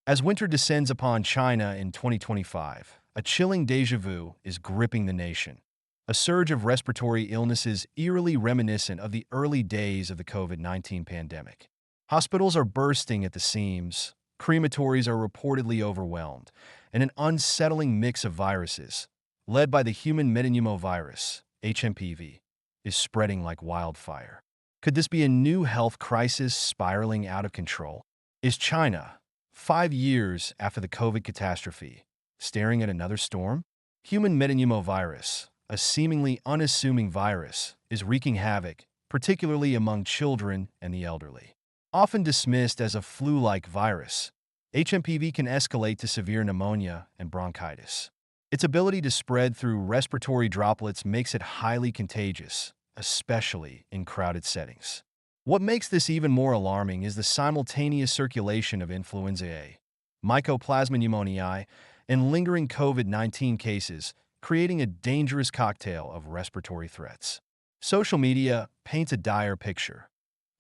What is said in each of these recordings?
As winter descends upon China in 2025, a chilling déjà vu is gripping the nation. A surge of respiratory illnesses eerily reminiscent of the early days of the COVID-19 pandemic. Hospitals are bursting at the seams, crematories are reportedly overwhelmed, and an unsettling mix of viruses, led by the Human Metapneumovirus, HMPV, is spreading like wildfire. Could this be a new health crisis spiraling out of control? Is China, 5 years after the COVID catastrophe, staring at another storm? Human metapneumovirus, a seemingly unassuming virus, is wreaking havoc, particularly among children and the elderly. Often dismissed as a flu-like virus, HMPV can escalate to severe pneumonia and bronchitis. Its ability to spread through respiratory droplets makes it highly contagious, especially in crowded settings. What makes this even more alarming is the simultaneous circulation of influenza A, Mycoplasma pneumoniae, and lingering COVID-19 cases, creating a dangerous cocktail of respiratory threats. Social media paints a dire picture.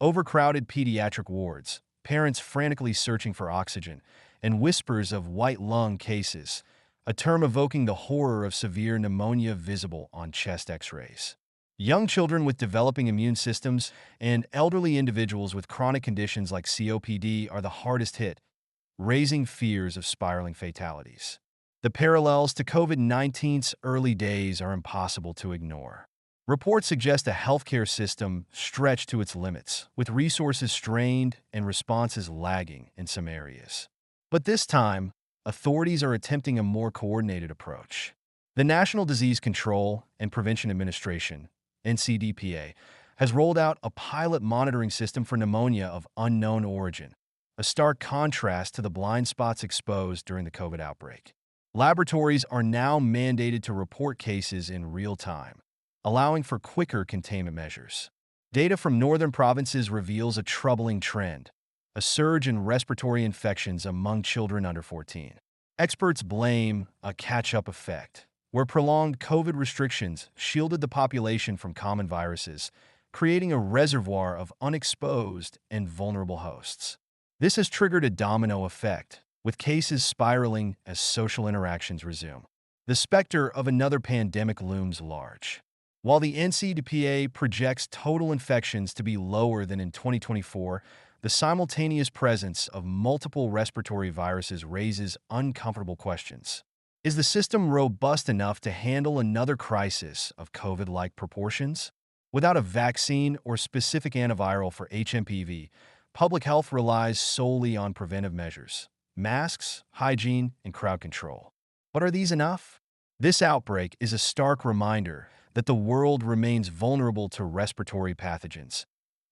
Overcrowded pediatric wards, parents frantically searching for oxygen, and whispers of white lung cases, a term evoking the horror of severe pneumonia visible on chest X-rays. Young children with developing immune systems and elderly individuals with chronic conditions like COPD are the hardest hit, raising fears of spiraling fatalities. The parallels to COVID-19's early days are impossible to ignore. Reports suggest a healthcare system stretched to its limits, with resources strained and responses lagging in some areas. But this time, authorities are attempting a more coordinated approach. The National Disease Control and Prevention Administration, NCDPA, has rolled out a pilot monitoring system for pneumonia of unknown origin, a stark contrast to the blind spots exposed during the COVID outbreak. Laboratories are now mandated to report cases in real time, allowing for quicker containment measures. Data from northern provinces reveals a troubling trend, a surge in respiratory infections among children under 14. Experts blame a catch-up effect, where prolonged COVID restrictions shielded the population from common viruses, creating a reservoir of unexposed and vulnerable hosts. This has triggered a domino effect, with cases spiraling as social interactions resume. The specter of another pandemic looms large. While the NCDPA projects total infections to be lower than in 2024, the simultaneous presence of multiple respiratory viruses raises uncomfortable questions. Is the system robust enough to handle another crisis of COVID-like proportions? Without a vaccine or specific antiviral for HMPV, public health relies solely on preventive measures, masks, hygiene, and crowd control. But are these enough? This outbreak is a stark reminder that the world remains vulnerable to respiratory pathogens,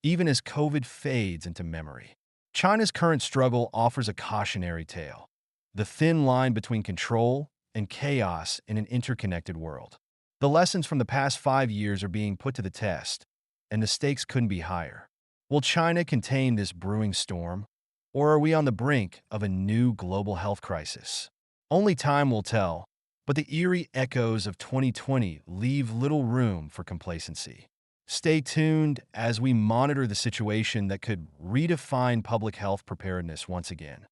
even as COVID fades into memory. China's current struggle offers a cautionary tale, the thin line between control and chaos in an interconnected world. The lessons from the past 5 years are being put to the test, and the stakes couldn't be higher. Will China contain this brewing storm, or are we on the brink of a new global health crisis? Only time will tell, but the eerie echoes of 2020 leave little room for complacency. Stay tuned as we monitor the situation that could redefine public health preparedness once again.